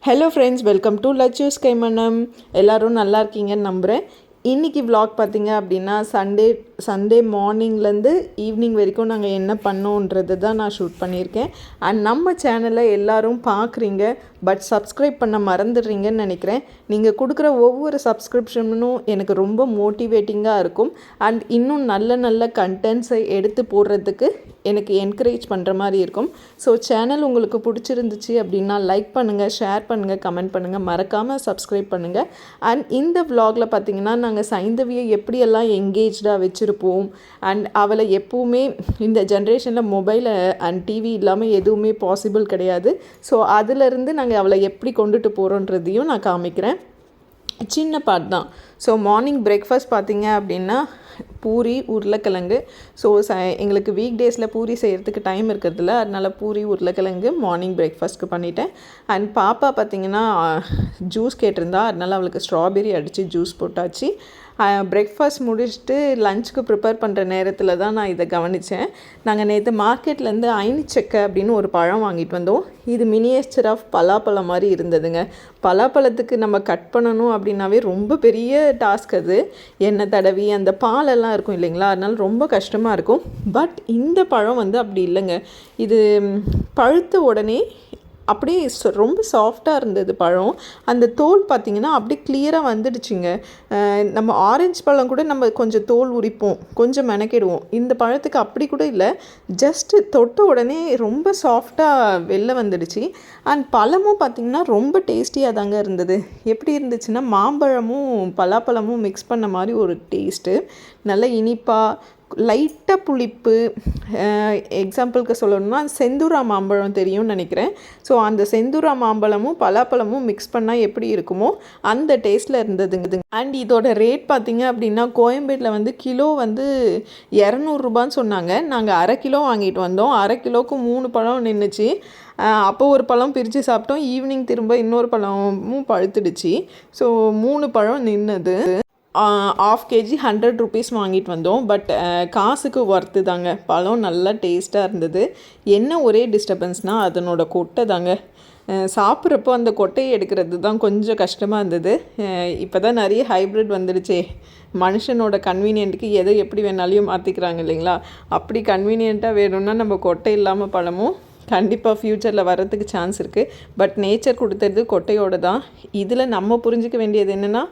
Hello friends, welcome to லச்சூஸ் கைமணம். எல்லோரும் நல்லா இருக்கீங்கன்னு நம்புகிறேன். இன்றைக்கி விலாக் பார்த்திங்க அப்படின்னா சண்டே மார்னிங்லேருந்து ஈவினிங் வரைக்கும் நாங்கள் என்ன பண்ணோன்றது தான் நான் ஷூட் பண்ணியிருக்கேன். அண்ட் நம்ம சேனலை எல்லோரும் பார்க்குறீங்க, பட் சப்ஸ்கிரைப் பண்ண மறந்துடுறீங்கன்னு நினைக்கிறேன். நீங்கள் கொடுக்குற ஒவ்வொரு சப்ஸ்கிரிப்ஷனும் எனக்கு ரொம்ப மோட்டிவேட்டிங்காக இருக்கும். அண்ட் இன்னும் நல்ல நல்ல கண்டென்ட்ஸை எடுத்து போடுறதுக்கு எனக்கு என்கரேஜ் பண்ணுற மாதிரி இருக்கும். ஸோ சேனல் உங்களுக்கு பிடிச்சிருந்துச்சு அப்படின்னா லைக் பண்ணுங்கள், ஷேர் பண்ணுங்கள், கமெண்ட் பண்ணுங்கள், மறக்காமல் சப்ஸ்கிரைப் பண்ணுங்கள். அண்ட் இந்த விலாகில் பார்த்திங்கன்னா நாங்கள் சைந்தவியை எப்படியெல்லாம் எங்கேஜாக வச்சுருப்போம், அண்ட் அவளை எப்போவுமே இந்த ஜென்ரேஷனில் மொபைல் அண்ட் டிவி இல்லாமல் எதுவுமே பாசிபிள் கிடையாது. ஸோ அதிலிருந்து நாங்கள் அவளை எப்படி கொண்டுட்டு போகிறோன்றதையும் நான் காமிக்கிறேன். சின்ன பார்ட் தான். ஸோ மார்னிங் பிரேக்ஃபாஸ்ட் பார்த்திங்க அப்படின்னா பூரி உருளைக்கிழங்கு. ஸோ எங்களுக்கு வீக் டேஸில் பூரி செய்கிறதுக்கு டைம் இருக்கிறதில்ல, அதனால் பூரி உருளைக்கிழங்கு மார்னிங் பிரேக்ஃபாஸ்ட்க்கு பண்ணிட்டேன். அண்ட் பாப்பா பார்த்திங்கன்னா ஜூஸ் கேட்டிருந்தா, அதனால் அவளுக்கு ஸ்ட்ராபெரி அடித்து ஜூஸ் போட்டாச்சு. பிரேக்ஃபாஸ்ட் முடிச்சுட்டு லஞ்சுக்கு ப்ரிப்பேர் பண்ணுற நேரத்தில் தான் நான் இதை கவனித்தேன். நாங்கள் நேற்று மார்க்கெட்லேருந்து ஐனிச்சக்கை அப்படின்னு ஒரு பழம் வாங்கிட்டு வந்தோம். இது மினியேச்சர் ஆஃப் பலாப்பழம் மாதிரி இருந்ததுங்க. பலாப்பழத்துக்கு நம்ம கட் பண்ணணும் அப்படின்னாவே ரொம்ப பெரிய டாஸ்க் அது. எண்ணெய் தடவி அந்த பாலெல்லாம் இருக்கும் இல்லைங்களா, அதனால ரொம்ப கஷ்டமாக இருக்கும். பட் இந்த பழம் வந்து அப்படி இல்லைங்க. இது பழுத்த உடனே அப்படியே ரொம்ப சாஃப்டாக இருந்தது பழம். அந்த தோல் பார்த்திங்கன்னா அப்படியே கிளியராக வந்துடுச்சுங்க. நம்ம ஆரஞ்சு பழம் கூட நம்ம கொஞ்சம் தோல் உரிப்போம், கொஞ்சம் மெனக்கிடுவோம். இந்த பழத்துக்கு அப்படி கூட இல்லை, ஜஸ்ட்டு தொட்ட உடனே ரொம்ப சாஃப்டாக வெளில வந்துடுச்சு. அண்ட் பழமும் பார்த்திங்கன்னா ரொம்ப டேஸ்டியாக தாங்க இருந்தது. எப்படி இருந்துச்சுன்னா மாம்பழமும் பலாப்பழமும் மிக்ஸ் பண்ண மாதிரி ஒரு டேஸ்ட்டு. நல்ல இனிப்பாக, லைட்டாக புளிப்பு. எக்ஸாம்பிளுக்கு சொல்லணும்னா செந்தூரா மாம்பழம் தெரியும்னு நினைக்கிறேன். ஸோ அந்த செந்தூரா மாம்பழமும் பலாப்பழமும் மிக்ஸ் பண்ணால் எப்படி இருக்குமோ அந்த டேஸ்ட்டில் இருந்ததுங்க. அண்ட் இதோட ரேட் பார்த்திங்க அப்படின்னா கோயம்பேட்டில் வந்து கிலோ வந்து 200 சொன்னாங்க. நாங்கள் அரை கிலோ வாங்கிட்டு வந்தோம். அரை கிலோவுக்கு 3 பழம் நின்றுச்சு. அப்போ ஒரு பழம் பிரித்து சாப்பிட்டோம். ஈவினிங் திரும்ப இன்னொரு பழமும் பழுத்துடுச்சு. ஸோ 3 பழம் நின்றுது. 1/2 kg 100 rupees வாங்கிட்டு வந்தோம். பட் காசுக்கு ஒர்த்து தாங்க. பழம் நல்லா டேஸ்ட்டாக இருந்தது. என்ன ஒரே டிஸ்டர்பன்ஸ்னால் அதனோட கொட்டை தாங்க. சாப்பிட்றப்போ அந்த கொட்டையை எடுக்கிறது தான் கொஞ்சம் கஷ்டமாக இருந்தது. இப்போ தான் நிறைய ஹைப்ரிட் வந்துடுச்சே, மனுஷனோட கன்வீனியன்ட்டுக்கு எதை எப்படி வேணாலையும் மாற்றிக்கிறாங்க இல்லைங்களா. அப்படி கன்வீனியண்ட்டாக வேணும்னா நம்ம கொட்டை இல்லாமல் பழமும் கண்டிப்பாக ஃப்யூச்சரில் வர்றதுக்கு சான்ஸ் இருக்குது. பட் நேச்சர் கொடுத்தது கொட்டையோடு தான். இதில் நம்ம புரிஞ்சிக்க வேண்டியது என்னென்னா,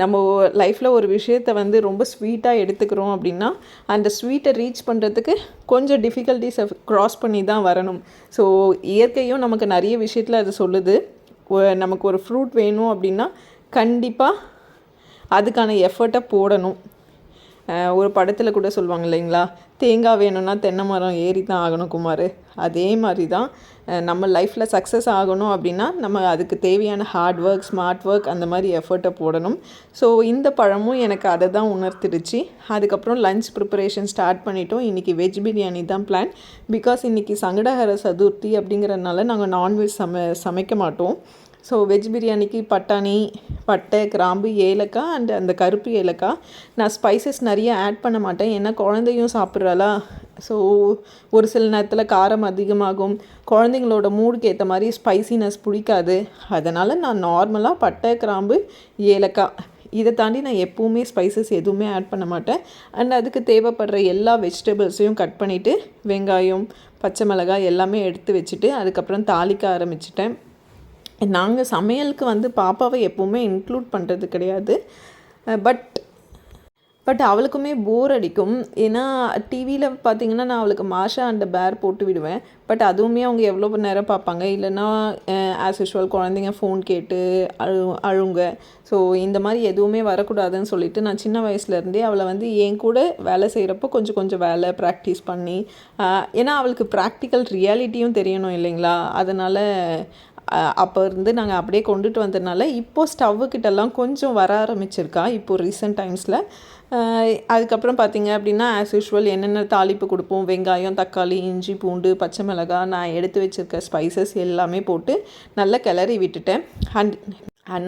நம்ம லைஃப்பில் ஒரு விஷயத்தை வந்து ரொம்ப ஸ்வீட்டாக எடுத்துக்கிறோம் அப்படின்னா அந்த ஸ்வீட்டை ரீச் பண்ணுறதுக்கு கொஞ்சம் டிஃபிகல்ட்டிஸை க்ராஸ் பண்ணி தான் வரணும். ஸோ இயற்கையும் நமக்கு நிறைய விஷயத்தில் அது சொல்லுது. நமக்கு ஒரு ஃப்ரூட் வேணும் அப்படின்னா கண்டிப்பாக அதுக்கான எஃபர்ட்டை போடணும். ஒரு படத்தில் கூட சொல்லுவாங்க இல்லைங்களா, தேங்காய் வேணும்னா தென்னை மரம் ஏறி தான் ஆகணும் குமார். அதே மாதிரி தான் நம்ம லைஃப்பில் சக்ஸஸ் ஆகணும் அப்படின்னா நம்ம அதுக்கு தேவையான ஹார்ட் ஒர்க், ஸ்மார்ட் ஒர்க், அந்த மாதிரி எஃபர்ட்டை போடணும். ஸோ இந்த பழமும் எனக்கு அதை தான் உணர்த்திடுச்சு. அதுக்கப்புறம் லஞ்ச் ப்ரிப்பரேஷன் ஸ்டார்ட் பண்ணிட்டோம். இன்றைக்கி வெஜ் பிரியாணி தான் பிளான். பிகாஸ் இன்றைக்கி சங்கடஹர சதுர்த்தி அப்படிங்கிறதுனால நாங்கள் நான்வெஜ் சமைக்க மாட்டோம். ஸோ வெஜ் பிரியாணிக்கு பட்டாணி, பட்டை, கிராம்பு, ஏலக்காய் அண்ட் அந்த கருப்பு ஏலக்காய். நான் ஸ்பைசஸ் நிறைய ஆட் பண்ண மாட்டேன், ஏன்னா குழந்தையும் சாப்பிட்றாளா. ஸோ ஒரு சில நேரத்தில் காரம் அதிகமாகும். குழந்தைங்களோட மூடுக்கு ஏற்ற மாதிரி ஸ்பைசினஸ் பிடிக்காது. அதனால் நான் நார்மலாக பட்டை, கிராம்பு, ஏலக்காய் இதை தாண்டி நான் எப்போவுமே ஸ்பைசஸ் எதுவுமே ஆட் பண்ண மாட்டேன். அண்ட் அதுக்கு தேவைப்படுற எல்லா வெஜிடபிள்ஸையும் கட் பண்ணிவிட்டு வெங்காயம், பச்சை மிளகாய் எல்லாமே எடுத்து வச்சுட்டு அதுக்கப்புறம் தாளிக்க ஆரம்பிச்சிட்டேன். நாங்கள் சமையலுக்கு வந்து பாப்பாவை எப்போவுமே இன்க்ளூட் பண்ணுறது கிடையாது. பட் அவளுக்குமே போர் அடிக்கும். ஏன்னா டிவியில் பார்த்திங்கன்னா நான் அவளுக்கு மாஷா அண்ட் பேர் போட்டு விடுவேன். பட் அதுவுமே அவங்க எவ்வளோ நேரம் பார்ப்பாங்க. இல்லைன்னா ஆஸ் யூஷுவல் குழந்தைங்க ஃபோன் கேட்டு அழுங்க. ஸோ இந்த மாதிரி எதுவுமே வரக்கூடாதுன்னு சொல்லிவிட்டு நான் சின்ன வயசுலேருந்தே அவளை வந்து என் கூட வேலை செய்கிறப்போ கொஞ்சம் வேலை ப்ராக்டிஸ் பண்ணி, ஏன்னா அவளுக்கு ப்ராக்டிக்கல் ரியாலிட்டியும் தெரியணும் இல்லைங்களா. அதனால் அப்போ இருந்து நாங்கள் அப்படியே கொண்டுட்டு வந்ததுனால இப்போது ஸ்டவ்வுக்கிட்டெல்லாம் கொஞ்சம் வர ஆரம்பிச்சிருக்கா இப்போது ரீசெண்ட் டைம்ஸில். அதுக்கப்புறம் பார்த்திங்க அப்படின்னா ஆஸ் யூஷுவல் என்னென்ன தாளிப்பு கொடுப்போம், வெங்காயம், தக்காளி, இஞ்சி, பூண்டு, பச்சை மிளகாய், நான் எடுத்து வச்சுருக்க ஸ்பைசஸ் எல்லாமே போட்டு நல்லா கிளறி விட்டுட்டேன்.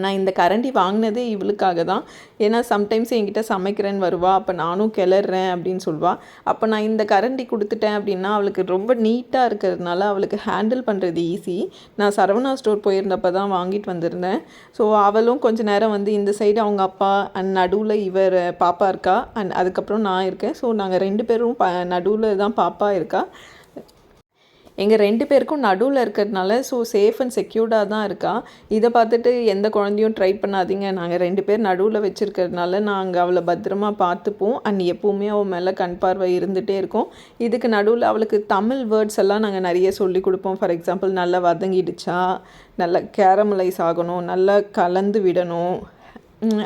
நான் இந்த கரண்டி வாங்கினதே இவளுக்காக தான். ஏன்னா சம்டைம்ஸ் என்கிட்ட சமைக்கிறேன்னு வருவாள், அப்போ நானும் கிளறேன் அப்படின்னு சொல்லுவாள். அப்போ நான் இந்த கரண்டி கொடுத்துட்டேன் அப்படின்னா அவளுக்கு ரொம்ப நீட்டாக இருக்கிறதுனால அவளுக்கு ஹேண்டில் பண்ணுறது ஈஸி. நான் சரவணா ஸ்டோர் போயிருந்தப்போ தான் வாங்கிட்டு வந்திருந்தேன். ஸோ அவளும் கொஞ்சம் நேரம் வந்து இந்த சைடு அவங்க அப்பா அண்ட் நடுவில் இவர் பாப்பா இருக்கா, அண்ட் அதுக்கப்புறம் நான் இருக்கேன். ஸோ நாங்கள் 2 பேரும் நடுவில் தான் பாப்பா இருக்கா. எங்கள் 2 பேருக்கும் நடுவில் இருக்கிறதுனால ஸோ சேஃப் அண்ட் செக்யூர்டாக தான் இருக்கா. இதை பார்த்துட்டு எந்த குழந்தையும் ட்ரை பண்ணாதீங்க, நாங்கள் 2 பேர் நடுவில் வச்சுருக்கிறதுனால நாங்கள் அவளை பத்திரமா பார்த்துப்போம். அண்ட் எப்போவுமே அவள் மேலே கண் பார்வை இருந்துகிட்டே இருக்கும். இதுக்கு நடுவில் அவளுக்கு தமிழ் வேர்ட்ஸ் எல்லாம் நாங்கள் நிறைய சொல்லி கொடுப்போம். ஃபார் எக்ஸாம்பிள் நல்லா வதங்கிடுச்சா, நல்லா கேரமலைஸ் ஆகணும், நல்லா கலந்து விடணும்.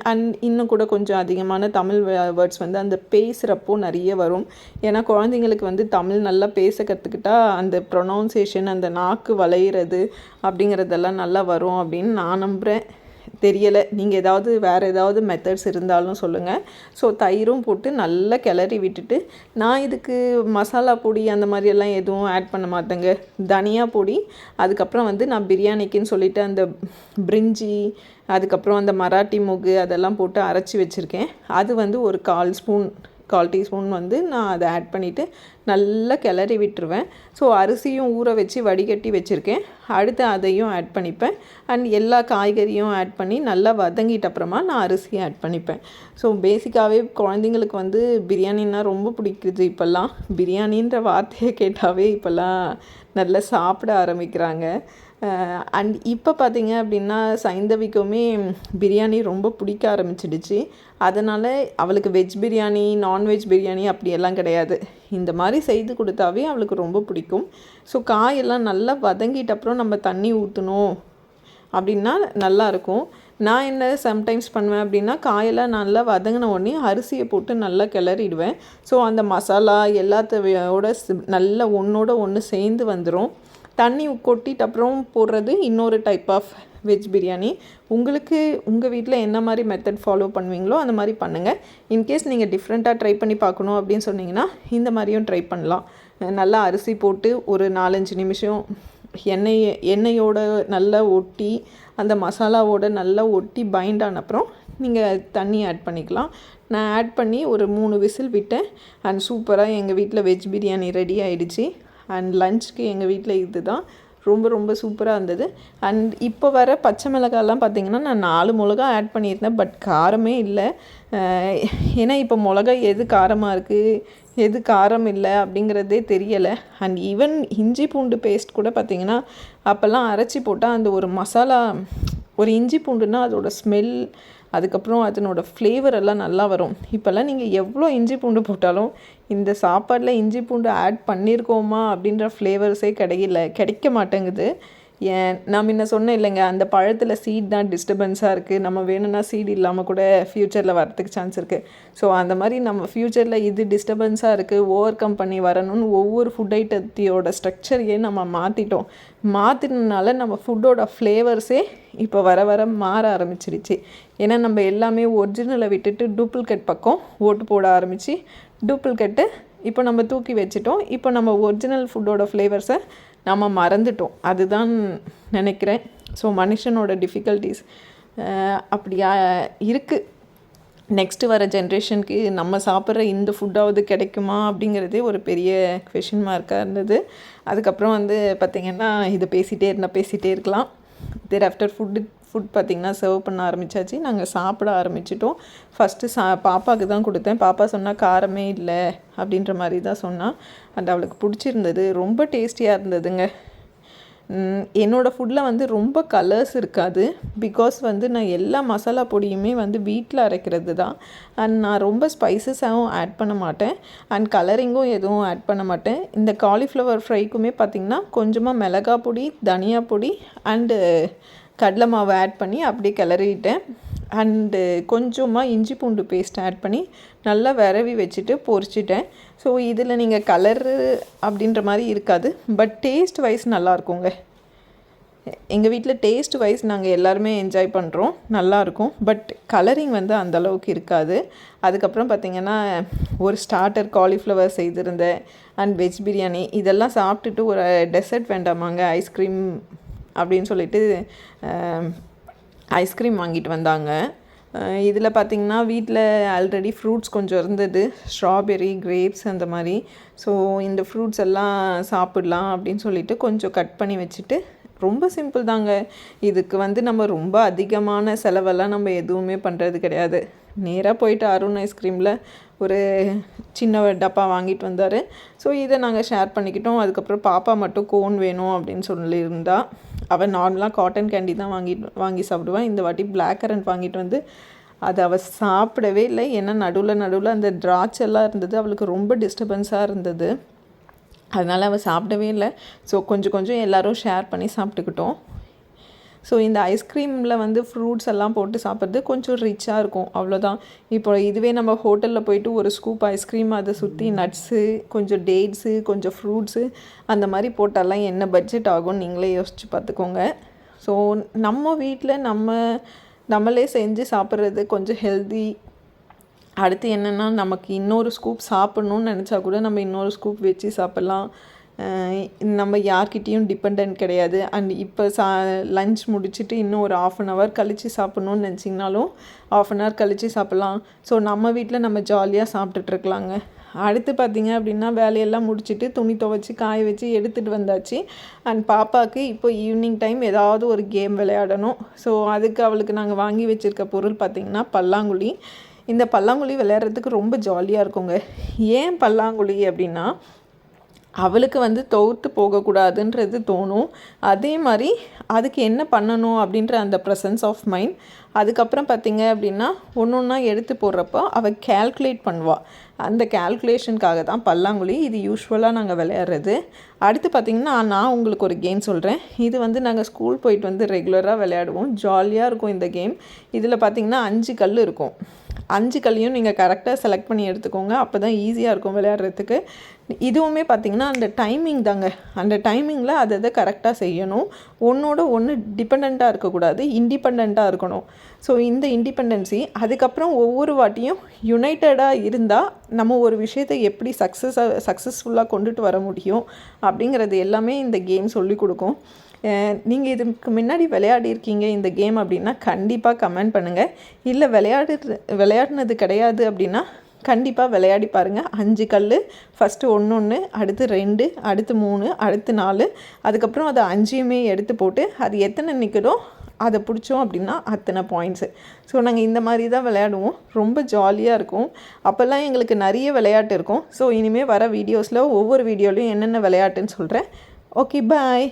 அண்ட் இன்னும் கூட கொஞ்சம் அதிகமான தமிழ் வேர்ட்ஸ் வந்து அந்த பேசுகிறப்போ நிறைய வரும். ஏன்னா குழந்தைங்களுக்கு வந்து தமிழ் நல்லா பேச கற்றுக்கிட்டா அந்த ப்ரொனவுன்சியேஷன், அந்த நாக்கு வளையிறது அப்படிங்கிறதெல்லாம் நல்லா வரும் அப்படின்னு நான் நம்புகிறேன். தெரியலை, நீங்கள் வேறு ஏதாவது மெத்தட்ஸ் இருந்தாலும் சொல்லுங்கள். ஸோ தயிரும் போட்டு நல்லா கிளறி விட்டுட்டு, நான் இதுக்கு மசாலா பொடி அந்த மாதிரியெல்லாம் எதுவும் ஆட் பண்ண மாட்டேங்க. தனியா பொடி, அதுக்கப்புறம் வந்து நான் பிரியாணிக்குன்னு சொல்லிவிட்டு அந்த பிரிஞ்சி, அதுக்கப்புறம் அந்த மராட்டி மொகு அதெல்லாம் போட்டு அரைச்சி வச்சுருக்கேன். அது வந்து ஒரு 1/4 டீஸ்பூன் வந்து நான் அதை ஆட் பண்ணிவிட்டு நல்லா கிளறி விட்டுருவேன். ஸோ அரிசியும் ஊற வச்சு வடிகட்டி வச்சுருக்கேன். அடுத்து அதையும் ஆட் பண்ணிப்பேன். அண்ட் எல்லா காய்கறியும் ஆட் பண்ணி நல்லா வதங்கிட்ட அப்புறமா நான் அரிசியை ஆட் பண்ணிப்பேன். ஸோ பேசிக்காகவே குழந்தைங்களுக்கு வந்து பிரியாணின்னா ரொம்ப பிடிக்குது. இப்போல்லாம் பிரியாணின்ற வார்த்தையை கேட்டாவே இப்போல்லாம் நல்லா சாப்பிட ஆரம்பிக்கிறாங்க. அண்ட் இப்போ பார்த்திங்க அப்படின்னா சைந்தவிக்குமே பிரியாணி ரொம்ப பிடிக்க ஆரம்பிச்சிடுச்சு. அதனால் அவளுக்கு வெஜ் பிரியாணி, நான்வெஜ் பிரியாணி அப்படியெல்லாம் கிடையாது. இந்த மாதிரி செய்து கொடுத்தாவே அவளுக்கு ரொம்ப பிடிக்கும். ஸோ காயெல்லாம் நல்லா வதங்கிட்ட அப்புறம் நம்ம தண்ணி ஊற்றணும் அப்படின்னா நல்லாயிருக்கும். நான் என்ன சம்டைம்ஸ் பண்ணுவேன் அப்படின்னா, காயெல்லாம் நல்லா வதங்கின உடனே அரிசியை போட்டு நல்லா கிளறிடுவேன். ஸோ அந்த மசாலா எல்லாத்தையோட நல்லா ஒன்றோட ஒன்று சேர்ந்து வந்துடும். தண்ணி கொட்டிட்டு அப்புறம் போடுறது இன்னொரு டைப் ஆஃப் வெஜ் பிரியாணி. உங்களுக்கு உங்கள் வீட்டில் என்ன மாதிரி மெத்தட் ஃபாலோ பண்ணுவீங்களோ அந்த மாதிரி பண்ணுங்கள். இன்கேஸ் நீங்கள் டிஃப்ரெண்ட்டாக ட்ரை பண்ணி பார்க்கணும் அப்படின்னு சொன்னிங்கன்னா இந்த மாதிரியும் ட்ரை பண்ணலாம். நல்லா அரிசி போட்டு ஒரு 4-5 நிமிஷம் எண்ணெயோட நல்லா ஒட்டி அந்த மசாலாவோட நல்லா ஒட்டி பைண்ட் ஆன அப்புறம் நீங்கள் தண்ணி ஆட் பண்ணிக்கலாம். நான் ஆட் பண்ணி ஒரு 3 விசில் விட்டேன். அண்ட் சூப்பராக எங்கள் வீட்டில் வெஜ் பிரியாணி ரெடி ஆகிடுச்சு. அண்ட் லஞ்சுக்கு எங்கள் வீட்டில் இது தான் ரொம்ப ரொம்ப சூப்பராக இருந்தது. அண்ட் இப்போ வர பச்சை மிளகாலாம் பார்த்திங்கன்னா நான் 4 மிளகா ஆட் பண்ணியிருந்தேன். பட் காரமே இல்லை. ஏன்னா இப்போ மிளகா எது காரமாக இருக்குது, எது காரம் இல்லை அப்படிங்கிறதே தெரியலை. அண்ட் ஈவன் இஞ்சி பூண்டு பேஸ்ட் கூட பார்த்திங்கன்னா அப்போல்லாம் அரைச்சி போட்டால் அந்த ஒரு மசாலா, ஒரு இஞ்சி பூண்டுன்னா அதோட ஸ்மெல், அதுக்கப்புறம் அதனோட ஃப்ளேவர் எல்லாம் நல்லா வரும். இப்போல்லாம் நீங்கள் எவ்வளோ இஞ்சி பூண்டு போட்டாலும் இந்த சாப்பாடில் இஞ்சி பூண்டு ஆட் பண்ணியிருக்கோமா அப்படின்ற ஃப்ளேவர்ஸே கிடைக்க மாட்டேங்குது. நான் முன்ன சொன்னேன் இல்லைங்க, அந்த பழத்தில் சீட் தான் டிஸ்டர்பன்ஸாக இருக்குது. நம்ம வேணும்னா சீட் இல்லாமல் கூட ஃப்யூச்சரில் வரத்துக்கு சான்ஸ் இருக்குது. ஸோ அந்த மாதிரி நம்ம ஃப்யூச்சரில் இது டிஸ்டர்பன்ஸாக இருக்குது, ஓவர் கம் பண்ணி வரணும்னு ஒவ்வொரு ஃபுட் ஐட்டத்தையோட ஸ்ட்ரக்சரையே நம்ம மாற்றினால நம்ம ஃபுட்டோட ஃப்ளேவர்ஸே இப்போ வர வர மாற ஆரம்பிச்சிருச்சு. ஏன்னா நம்ம எல்லாமே ஒரிஜினலை விட்டுட்டு டூப்ளிகேட் பக்கம் ஓட்டு போட ஆரம்பித்து டூப்ளிகேட்டு இப்போ நம்ம தூக்கி வச்சிட்டோம். இப்போ நம்ம ஒரிஜினல் ஃபுட்டோட ஃப்ளேவர்ஸை நம்ம மறந்துட்டோம், அதுதான் நினைக்கிறேன். ஸோ மனுஷனோட டிஃபிகல்ட்டிஸ் அப்படியா இருக்குது. நெக்ஸ்ட்டு வர ஜென்ரேஷனுக்கு நம்ம சாப்பிட்ற இந்த ஃபுட்டாவது கிடைக்குமா அப்படிங்கிறதே ஒரு பெரிய கொஷின் மார்க்காக இருந்தது. அதுக்கப்புறம் வந்து பார்த்திங்கன்னா இதை பேசிகிட்டே இருக்கலாம். தேர் ஆஃப்டர் ஃபுட் பார்த்திங்கன்னா சர்வ் பண்ண ஆரம்பித்தாச்சு. நாங்கள் சாப்பிட ஆரம்பிச்சிட்டோம். ஃபஸ்ட்டு பாப்பாவுக்கு தான் கொடுத்தேன். பாப்பா சொன்னால் காரமே இல்லை அப்படின்ற மாதிரி தான் சொன்னான். அண்ட் அவளுக்கு பிடிச்சிருந்தது, ரொம்ப டேஸ்டியாக இருந்ததுங்க. என்னோடய ஃபுட்டில் வந்து ரொம்ப கலர்ஸ் இருக்காது. பிகாஸ் வந்து நான் எல்லா மசாலா பொடியுமே வந்து வீட்டில் அரைக்கிறது தான். அண்ட் நான் ரொம்ப ஸ்பைசஸாகவும் ஆட் பண்ண மாட்டேன். அண்ட் கலரிங்கும் எதுவும் ஆட் பண்ண மாட்டேன். இந்த காலிஃப்ளவர் ஃப்ரைக்குமே பார்த்திங்கன்னா கொஞ்சமாக மிளகா பொடி, தனியா பொடி அண்டு கடலை மாவு ஆட் பண்ணி அப்படியே கிளறிட்டேன். அண்டு கொஞ்சமாக இஞ்சி பூண்டு பேஸ்ட் ஆட் பண்ணி நல்லா விரவி வச்சுட்டு பொரிச்சிட்டேன். ஸோ இதில் நீங்கள் கலரு அப்படின்ற மாதிரி இருக்காது, பட் டேஸ்ட் வைஸ் நல்லாயிருக்குங்க. எங்கள் வீட்டில் டேஸ்ட் வைஸ் நாங்கள் எல்லாருமே என்ஜாய் பண்ணுறோம், நல்லாயிருக்கும். பட் கலரிங் வந்து அந்தளவுக்கு இருக்காது. அதுக்கப்புறம் பார்த்திங்கன்னா ஒரு ஸ்டார்டர் காலிஃப்ளவர் செய்திருந்தேன். அண்ட் வெஜ் பிரியாணி இதெல்லாம் சாப்பிட்டுட்டு ஒரு டெசர்ட் வேண்டாமாங்க, ஐஸ்கிரீம் அப்படின்னு சொல்லிட்டு ஐஸ்கிரீம் வாங்கிட்டு வந்தாங்க. இதில் பார்த்திங்கன்னா வீட்டில் ஆல்ரெடி ஃப்ரூட்ஸ் கொஞ்சம் இருந்தது, ஸ்ட்ராபெர்ரி, கிரேப்ஸ் அந்த மாதிரி. ஸோ இந்த ஃப்ரூட்ஸ் எல்லாம் சாப்பிட்லாம் அப்படின்னு சொல்லிட்டு கொஞ்சம் கட் பண்ணி வச்சுட்டு, ரொம்ப சிம்பிள் தாங்க. இதுக்கு வந்து நம்ம ரொம்ப அதிகமான செலவெல்லாம் நம்ம எதுவுமே பண்ணுறது கிடையாது. நேராக போயிட்டு அருண் ஐஸ்கிரீமில் ஒரு சின்ன டப்பா வாங்கிட்டு வந்தார். ஸோ இதை நாங்கள் ஷேர் பண்ணிக்கிட்டோம். அதுக்கப்புறம் பாப்பா மட்டும் கோன் வேணும் அப்படின்னு சொல்லியிருந்தா. அவள் நார்மலாக காட்டன் கேண்டி தான் வாங்கி சாப்பிடுவான். இந்த வாட்டி பிளாக் கரண்ட் வாங்கிட்டு வந்து அது அவள் சாப்பிடவே இல்லை. ஏன்னா நடுவில் அந்த திராட்சைலாம் இருந்தது, அவளுக்கு ரொம்ப டிஸ்டர்பன்ஸாக இருந்தது. அதனால் அவள் சாப்பிடவே இல்லை. ஸோ கொஞ்சம் எல்லோரும் ஷேர் பண்ணி சாப்பிட்டுக்கிட்டோம். ஸோ இந்த ஐஸ்கிரீமில் வந்து ஃப்ரூட்ஸ் எல்லாம் போட்டு சாப்பிட்றது கொஞ்சம் ரிச்சாக இருக்கும், அவ்வளோதான். இப்போ இதுவே நம்ம ஹோட்டலில் போயிட்டு ஒரு ஸ்கூப் ஐஸ்கிரீம், அதை சுற்றி நட்ஸு, கொஞ்சம் டேட்ஸு, கொஞ்சம் ஃப்ரூட்ஸு அந்த மாதிரி போட்டாலாம் என்ன பட்ஜெட் ஆகும்னு நீங்களே யோசித்து பார்த்துக்கோங்க. ஸோ நம்ம வீட்டில் நம்மளே செஞ்சு சாப்பிட்றது கொஞ்சம் ஹெல்தி. அடுத்து என்னென்னா, நமக்கு இன்னொரு ஸ்கூப் சாப்பிட்ணுன்னு நினச்சா கூட நம்ம இன்னொரு ஸ்கூப் வச்சு சாப்பிட்லாம். நம்ம யார்கிட்டேயும் டிபெண்ட் கிடையாது. அண்ட் இப்போ லன்ச் முடிச்சுட்டு இன்னும் ஒரு 1/2 hour கழித்து சாப்பிட்ணுன்னு நினச்சிங்கனாலும் 1/2 hour கழித்து சாப்பிட்லாம். ஸோ நம்ம வீட்டில் நம்ம ஜாலியாக சாப்பிட்டுட்ருக்கலாங்க. அடுத்து பார்த்திங்க அப்படின்னா, வேலையெல்லாம் முடிச்சுட்டு துணி துவைச்சி காய வச்சு எடுத்துகிட்டு வந்தாச்சு. அண்ட் பாப்பாவுக்கு இப்போ ஈவினிங் டைம் ஏதாவது ஒரு கேம் விளையாடணும். ஸோ அதுக்கு அவளுக்கு நாங்கள் வாங்கி வச்சுருக்க பொருள் பார்த்திங்கன்னா பல்லாங்குழி. இந்த பல்லாங்குழி விளையாடுறதுக்கு ரொம்ப ஜாலியாக இருக்குங்க. ஏன் பல்லாங்குழி அப்படின்னா, அவளுக்கு வந்து தோற்று போகக்கூடாதுன்றது தோணும். அதே மாதிரி அதுக்கு என்ன பண்ணணும் அப்படின்ற அந்த ப்ரெசன்ஸ் ஆஃப் மைண்ட். அதுக்கப்புறம் பார்த்திங்க அப்படின்னா, ஒன்றா எடுத்து போடுறப்போ அவள் கேல்குலேட் பண்ணுவாள். அந்த கேல்குலேஷனுக்காக தான் பல்லாங்குழி. இது யூஸ்வலாக நாங்கள் விளையாடுறது. அடுத்து பார்த்திங்கன்னா, நான் உங்களுக்கு ஒரு கேம் சொல்கிறேன். இது வந்து நாங்கள் ஸ்கூல் போயிட்டு வந்து ரெகுலராக விளையாடுவோம். ஜாலியாக இருக்கும் இந்த கேம். இதில் பார்த்திங்கன்னா 5 கல் இருக்கும். 5 கல்லையும் நீங்கள் கரெக்டாக செலக்ட் பண்ணி எடுத்துக்கோங்க. அப்போ தான் ஈஸியாக இருக்கும் விளையாடுறதுக்கு. இதுவுமே பார்த்திங்கன்னா அந்த டைமிங் தாங்க. அந்த டைமிங்கில் அதை கரெக்டாக செய்யணும். ஒன்றோட ஒன்று டிபெண்ட்டாக இருக்கக்கூடாது, இண்டிபெண்ட்டாக இருக்கணும். ஸோ இந்த இண்டிபெண்டன்சி அதுக்கப்புறம் ஒவ்வொரு வாட்டியும் யுனைட்டடாக இருந்தால் நம்ம ஒரு விஷயத்தை எப்படி சக்ஸஸ்ஃபுல்லாக கொண்டுட்டு வர முடியும் அப்படிங்கிறது எல்லாமே இந்த கேம் சொல்லிக் கொடுக்கும். நீங்கள் இதுக்கு முன்னாடி விளையாடிருக்கீங்க இந்த கேம் அப்படின்னா கண்டிப்பாக கமெண்ட் பண்ணுங்கள். இல்லை விளையாடினது கிடையாது அப்படின்னா கண்டிப்பாக விளையாடி பாருங்கள். 5 கல், ஃபஸ்ட்டு 1, அடுத்து 2, அடுத்து 3, அடுத்து 4, அதுக்கப்புறம் அதை 5யுமே எடுத்து போட்டு அது எத்தனை நிற்குதோ அதை பிடிச்சோம் அப்படின்னா அத்தனை பாயிண்ட்ஸு. ஸோ நாங்கள் இந்த மாதிரி தான் விளையாடுவோம். ரொம்ப ஜாலியாக இருக்கும். அப்போல்லாம் எங்களுக்கு நிறைய விளையாட்டு இருக்கும். ஸோ இனிமேல் வர வீடியோஸில் ஒவ்வொரு வீடியோலையும் என்னென்ன விளையாட்டுன்னு சொல்கிறேன். ஓகே, பாய்.